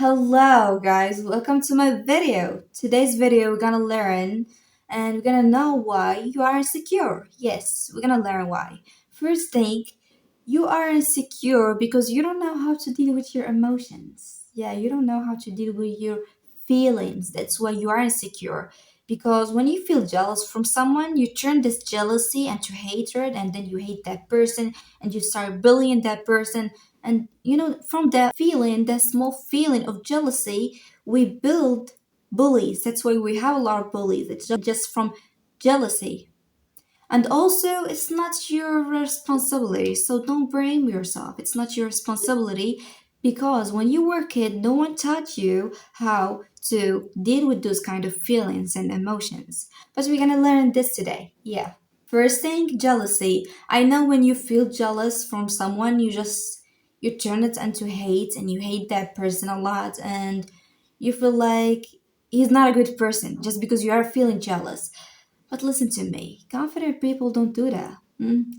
Hello guys, welcome to my video. Today's video we're gonna learn and we're gonna know why you are insecure. Yes, we're gonna learn why. First thing, you are insecure because you don't know how to deal with your emotions. Yeah, you don't know how to deal with your feelings. That's why you are insecure. Because when you feel jealous from someone, you turn this jealousy into hatred and then you hate that person and you start bullying that person and from that feeling, that small feeling of jealousy, we build bullies. That's why we have a lot of bullies. It's just from jealousy. And also, it's not your responsibility. So don't blame yourself. It's not your responsibility because when you were a kid, no one taught you how to deal with those kind of feelings and emotions. But we're gonna learn this today. Yeah. First thing, jealousy. I know when you feel jealous from someone, you turn it into hate and you hate that person a lot and you feel like he's not a good person just because you are feeling jealous. But listen to me, confident people don't do that.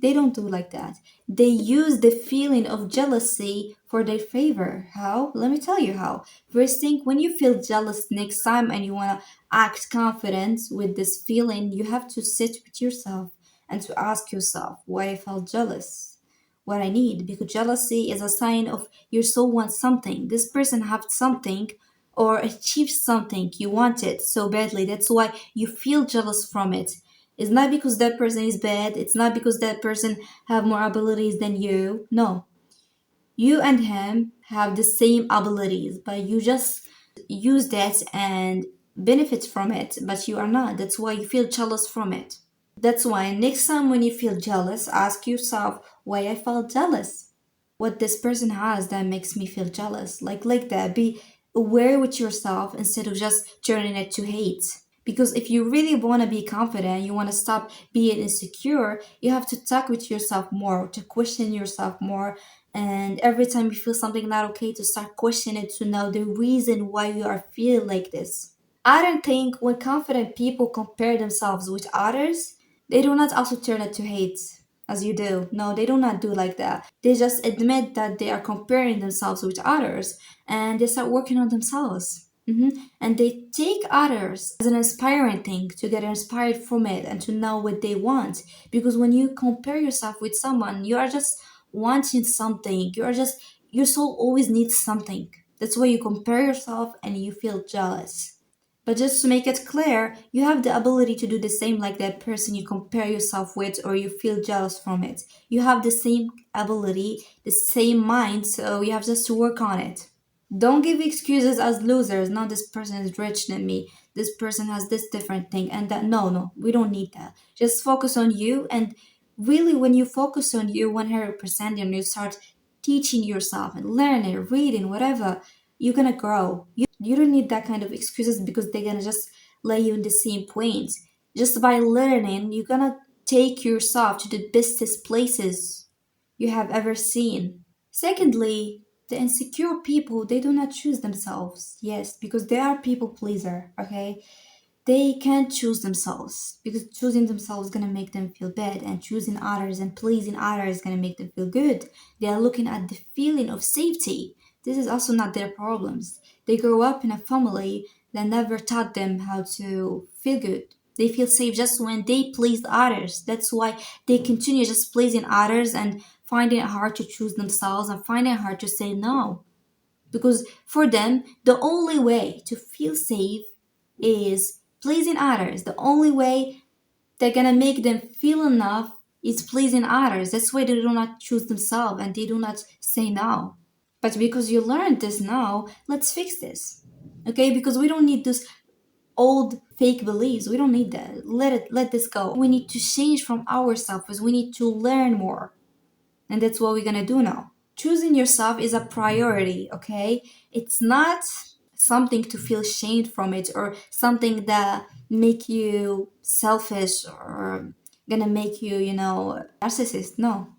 They don't do like that. They use the feeling of jealousy for their favor. How? Let me tell you how. First thing, when you feel jealous next time and you want to act confident with this feeling, you have to sit with yourself and to ask yourself why I felt jealous, what I need. Because jealousy is a sign of your soul wants something. This person have something or achieve something you wanted so badly. That's why you feel jealous from it. It's not because that person is bad. It's not because that person have more abilities than you. No, you and him have the same abilities, but you just use that and benefit from it, but you are not. That's why you feel jealous from it. That's why next time when you feel jealous, ask yourself why I felt jealous. What this person has that makes me feel jealous. Like that. Be aware with yourself instead of just turning it to hate. Because if you really want to be confident, you want to stop being insecure, you have to talk with yourself more, to question yourself more. And every time you feel something not okay, to start questioning it to know the reason why you are feeling like this. I don't think when confident people compare themselves with others, they do not also turn it to hate as you do. No, they do not do like that. They just admit that they are comparing themselves with others and they start working on themselves. And they take others as an inspiring thing to get inspired from it and to know what they want. Because when you compare yourself with someone, you are just wanting something. Your soul always needs something. That's why you compare yourself and you feel jealous. But just to make it clear, you have the ability to do the same like that person you compare yourself with or you feel jealous from it. You have the same ability, the same mind, so you have just to work on it. Don't give excuses as losers. No, this person is rich than me. This person has this different thing and that. No, no, we don't need that. Just focus on you. And really, when you focus on you 100% and you start teaching yourself and learning, reading, whatever, you're gonna grow. You don't need that kind of excuses because they're gonna just lay you in the same point. Just by learning, you're gonna take yourself to the bestest places you have ever seen. Secondly, the insecure people, they do not choose themselves. Yes, because they are people pleaser, okay? They can't choose themselves because choosing themselves is gonna make them feel bad, and choosing others and pleasing others is gonna make them feel good. They are looking at the feeling of safety. This is also not their problems. They grow up in a family that never taught them how to feel good. They feel safe just when they please others. That's why they continue just pleasing others and finding it hard to choose themselves and finding it hard to say no. Because for them, the only way to feel safe is pleasing others. The only way they're gonna make them feel enough is pleasing others. That's why they do not choose themselves and they do not say no. But because you learned this now, let's fix this. Okay? Because we don't need this old fake beliefs. We don't need that. Let this go. We need to change from ourselves. We need to learn more. And that's what we're gonna do now. Choosing yourself is a priority, okay? It's not something to feel shamed from it or something that make you selfish or gonna make you, narcissist. No.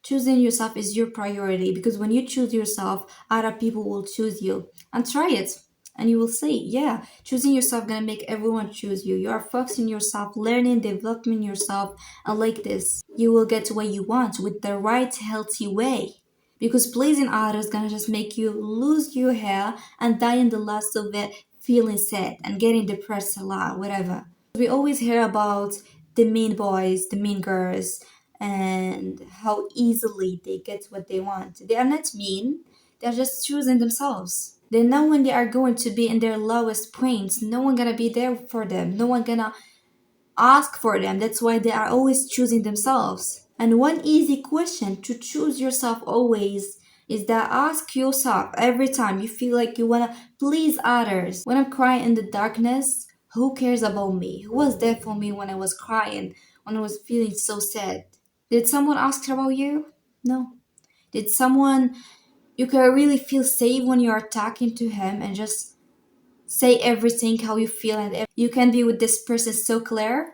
Choosing yourself is your priority because when you choose yourself, other people will choose you. And try it. And you will see, yeah, choosing yourself gonna make everyone choose you. You are focusing yourself, learning, developing yourself, and like this, you will get what you want with the right healthy way. Because pleasing others gonna just make you lose your hair and die in the last of it feeling sad and getting depressed a lot, whatever. We always hear about the mean boys, the mean girls, and how easily they get what they want. They are not mean, they're just choosing themselves. They know when they are going to be in their lowest points. No one gonna be there for them. No one gonna ask for them. That's why they are always choosing themselves. And one easy question to choose yourself always is that ask yourself every time you feel like you want to please others. When I'm crying in the darkness, who cares about me? Who was there for me when I was crying, when I was feeling so sad? Did someone ask about you? No. Did someone you can really feel safe when you are talking to him and just say everything how you feel and you can be with this person so clear?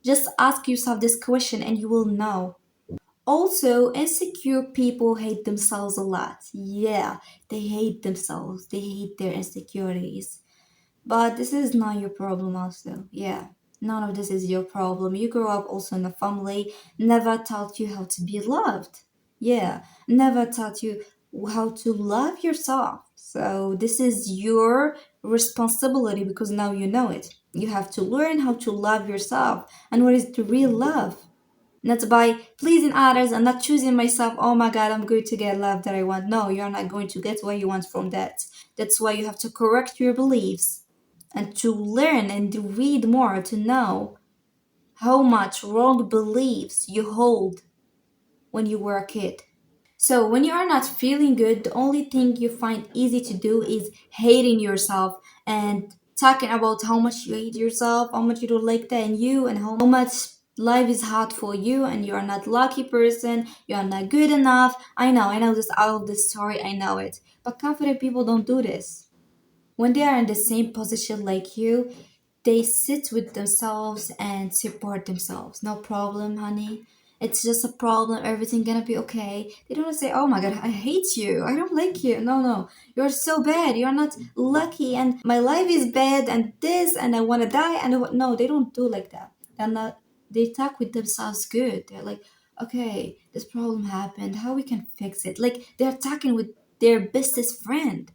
Just ask yourself this question and you will know. Also, insecure people hate themselves a lot. Yeah, they hate themselves. They hate their insecurities. But this is not your problem, also. Yeah, none of this is your problem. You grew up also in a family, never taught you how to be loved. Yeah, never taught you how to love yourself. So, this is your responsibility because now you know it. You have to learn how to love yourself and what is the real love. Not by pleasing others and not choosing myself, oh my god, I'm going to get love that I want. No, you're not going to get what you want from that. That's why you have to correct your beliefs and to learn and to read more to know how much wrong beliefs you hold when you were a kid. So, when you are not feeling good, the only thing you find easy to do is hating yourself and talking about how much you hate yourself, how much you don't like that in you, and how much life is hard for you, and you are not lucky person, you are not good enough. I know this out of the story, I know it. But confident people don't do this. When they are in the same position like you, they sit with themselves and support themselves. No problem, honey. It's just a problem. Everything gonna be okay. They don't say, "Oh my god, I hate you. I don't like you." No, no, you're so bad. You're not lucky, and my life is bad, and this, and I wanna die. And no, they don't do like that. They're not. They talk with themselves good. They're like, "Okay, this problem happened. How we can fix it?" Like they're talking with their bestest friend.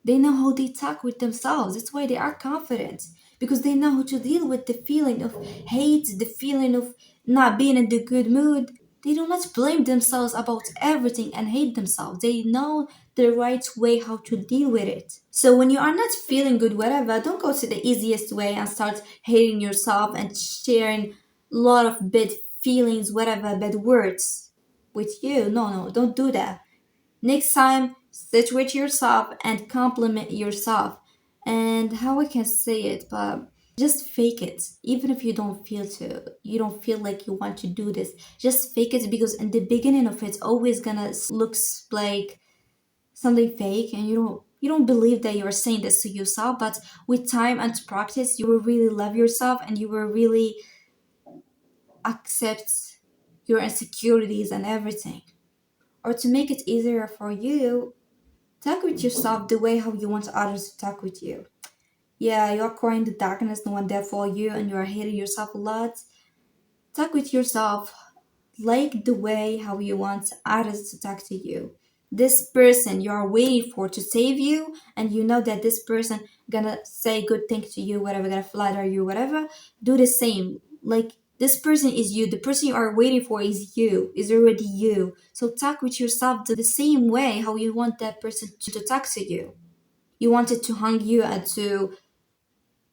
They know how they talk with themselves. That's why they are confident because they know how to deal with the feeling of hate, the feeling of not being in the good mood. They do not blame themselves about everything and hate themselves. They know the right way how to deal with it. So when you are not feeling good, whatever, don't go to the easiest way and start hating yourself and sharing a lot of bad feelings, whatever, bad words with you. No, no, don't do that. Next time, sit with yourself and compliment yourself. And how I can say it, but just fake it. Even if you don't feel to, you don't feel like you want to do this. Just fake it because in the beginning of it, it's always gonna looks like something fake, and you don't believe that you're saying this to yourself. But with time and practice, you will really love yourself, and you will really accept your insecurities and everything. Or to make it easier for you, talk with yourself the way how you want others to talk with you. Yeah, you're crying in the darkness, no one there for you, and you're hating yourself a lot. Talk with yourself like the way how you want others to talk to you. This person you are waiting for to save you, and you know that this person gonna say good things to you, whatever, gonna flatter you, whatever. Do the same. Like this person is you. The person you are waiting for is you. Is already you. So talk with yourself the same way how you want that person to talk to you. You want it to hug you and to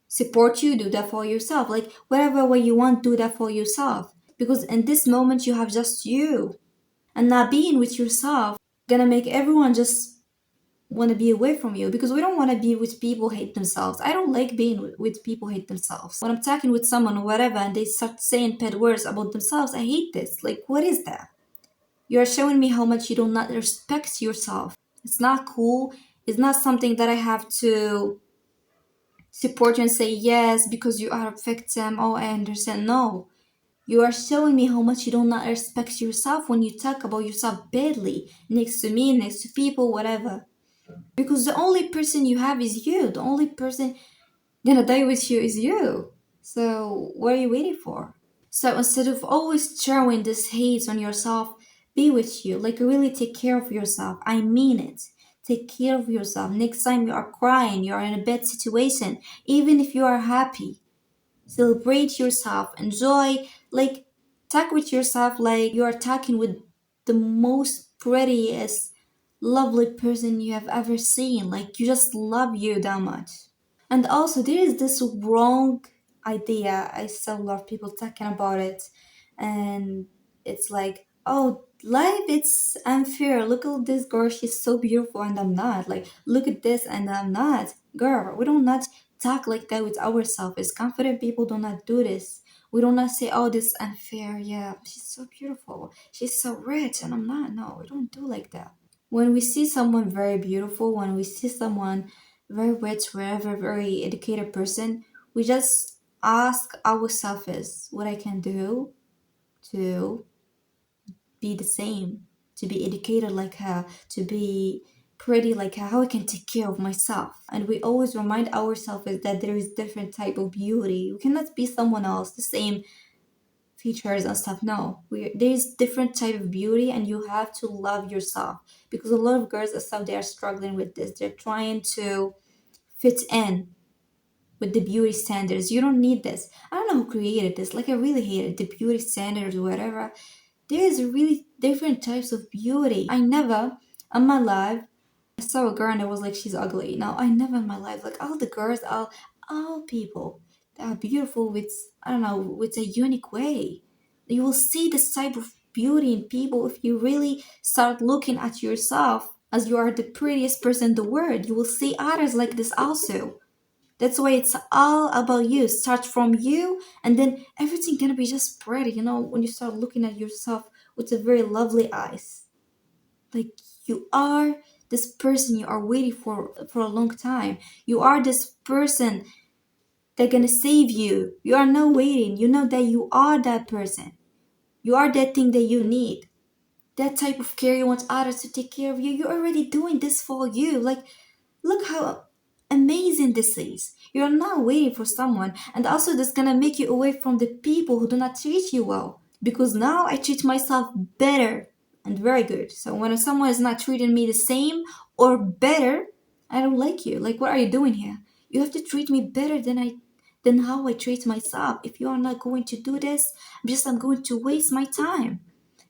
support you, do that for yourself. Like whatever way you want, do that for yourself. Because in this moment you have just you. And not being with yourself gonna make everyone just want to be away from you because we don't want to be with people who hate themselves. I don't like being with people who hate themselves. When I'm talking with someone or whatever and they start saying bad words about themselves, I hate this. Like, what is that? You're showing me how much you do not respect yourself. It's not cool. It's not something that I have to support you and say yes because you are a victim. Oh, I understand. No. You are showing me how much you do not respect yourself when you talk about yourself badly next to me, next to people, whatever. Because the only person you have is you. The only person gonna die with you is you. So what are you waiting for? So instead of always throwing this hate on yourself, be with you. Like really take care of yourself. I mean it. Take care of yourself. Next time you are crying, you are in a bad situation, even if you are happy, celebrate yourself, enjoy, like talk with yourself like you are talking with the most prettiest, lovely person you have ever seen. Like you just love you that much. And also, there is this wrong idea. I saw a lot of people talking about it, and it's like, oh, life it's unfair. Look at this girl; she's so beautiful, and I'm not. Like, look at this, and I'm not. Girl, we don't not talk like that with ourselves. As confident people, do not do this. We do not say, oh, this is unfair. Yeah, she's so beautiful. She's so rich, and I'm not. No, we don't do like that. When we see someone very beautiful, when we see someone very rich, wherever, very educated person, we just ask ourselves what I can do to be the same, to be educated like her, to be pretty like her, how I can take care of myself. And we always remind ourselves that there is different type of beauty. We cannot be someone else, the same features and stuff. No, there's different type of beauty, and you have to love yourself, because a lot of girls and stuff, they are struggling with this. They're trying to fit in with the beauty standards. You don't need this. I don't know who created this. Like I really hate it. The beauty standards or whatever. There's really different types of beauty. I never in my life I saw a girl and I was like, she's ugly. Now I never in my life, like all the girls, all people that are beautiful with, I don't know, with a unique way. You will see this type of beauty in people if you really start looking at yourself as you are the prettiest person in the world. You will see others like this also. That's why it's all about you. Start from you, and then everything gonna be just pretty. You know, when you start looking at yourself with a very lovely eyes, like you are this person you are waiting for a long time. You are this person that gonna save you. You are not waiting. You know that you are that person. You are that thing that you need. That type of care you want others to take care of you. You're already doing this for you. Like look how amazing this is. You're not waiting for someone, and also that's gonna make you away from the people who do not treat you well. Because now I treat myself better and very good. So when someone is not treating me the same or better, I don't like you. Like what are you doing here? You have to treat me better than how I treat myself. If you are not going to do this, I'm going to waste my time.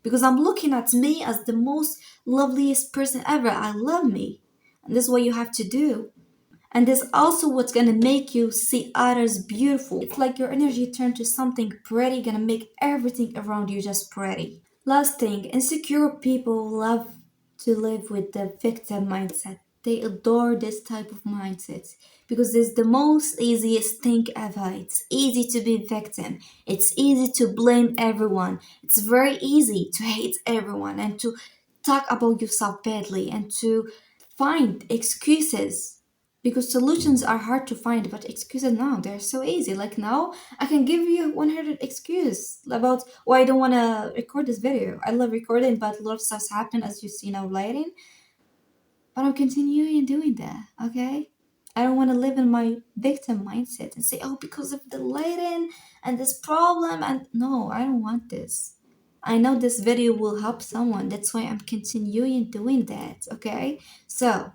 Because I'm looking at me as the most loveliest person ever. I love me. And this is what you have to do. And this also what's gonna make you see others beautiful. It's like your energy turned to something pretty, gonna make everything around you just pretty. Last thing, insecure people love to live with the victim mindset. They adore this type of mindset because it's the most easiest thing ever. It's easy to be victim. It's easy to blame everyone. It's very easy to hate everyone and to talk about yourself badly and to find excuses, because solutions are hard to find, but excuses now they're so easy. Like now I can give you 100 excuse about why I don't want to record this video. I love recording, but a lot of stuff's happen as you see now lighting, but I'm continuing doing that. Okay, I don't want to live in my victim mindset and say, oh, because of the lighting and this problem, and no, I don't want this. I know this video will help someone, that's why I'm continuing doing that. Okay, so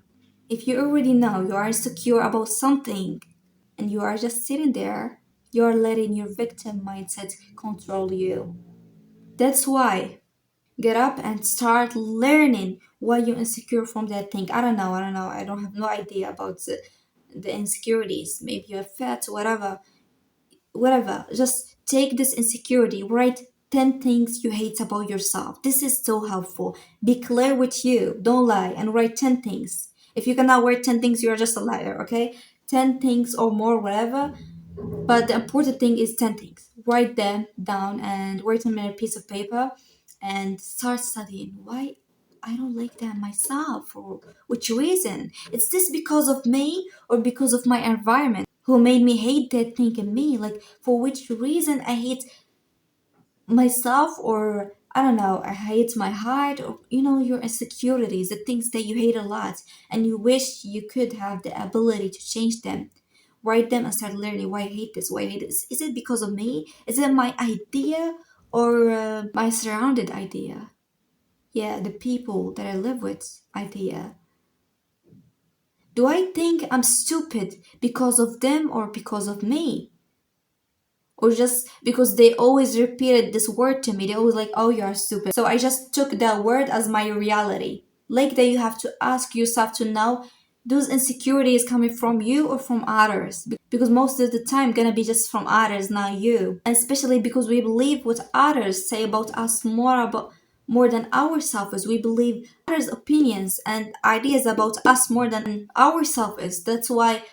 if you already know you are insecure about something and you are just sitting there, you're letting your victim mindset control you. That's why get up and start learning why you're insecure from that thing. I don't know. I don't have no idea about the insecurities. Maybe you're fat, whatever. Whatever. Just take this insecurity, write 10 things you hate about yourself. This is so helpful. Be clear with you. Don't lie and write 10 things. If you cannot write 10 things, you're just a liar, okay? 10 things or more, whatever. But the important thing is 10 things. Write them down and write them in a piece of paper and start studying why I don't like that myself, or which reason. Is this because of me or because of my environment who made me hate that thing in me? Like, for which reason I hate myself, or I don't know, I hate my height, or your insecurities, the things that you hate a lot and you wish you could have the ability to change them. Write them and start learning why I hate this, why I hate this. Is it because of me? Is it my idea or my surrounded idea? yeah, the people that I live with idea. Do I think I'm stupid because of them or because of me? Or just because they always repeated this word to me, they always like, oh, you're stupid. So I just took that word as my reality. Like that, you have to ask yourself to know those insecurities coming from you or from others. Because most of the time, gonna be just from others, not you. And especially because we believe what others say about us more than ourselves. We believe others' opinions and ideas about us more than ourselves. That's why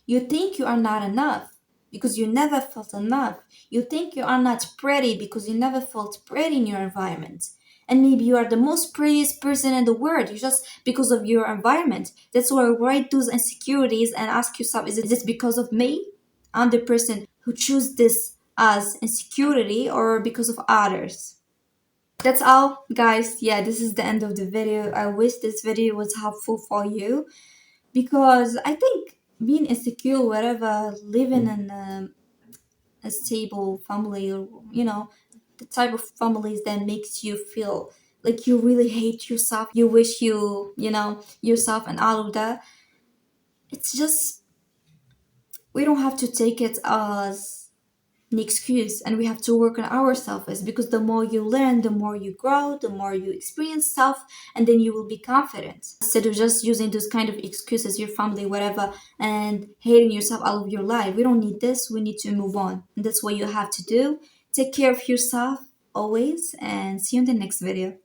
you think you are not enough because you never felt enough. You think you are not pretty because you never felt pretty in your environment. And maybe you are the most prettiest person in the world, you just because of your environment. That's why write those insecurities and ask yourself, is it because of me? I'm the person who choose this as insecurity or because of others? That's all, guys. Yeah, this is the end of the video. I wish this video was helpful for you because I think being insecure, whatever, living in a stable family, or the type of families that makes you feel like you really hate yourself, you wish yourself and all of that. It's just we don't have to take it as an excuse, and we have to work on ourselves because the more you learn, the more you grow, the more you experience stuff, and then you will be confident instead of just using those kind of excuses, your family, whatever, and hating yourself all of your life. We don't need this. We need to move on, and that's what you have to do. Take care of yourself always, and see you in the next video.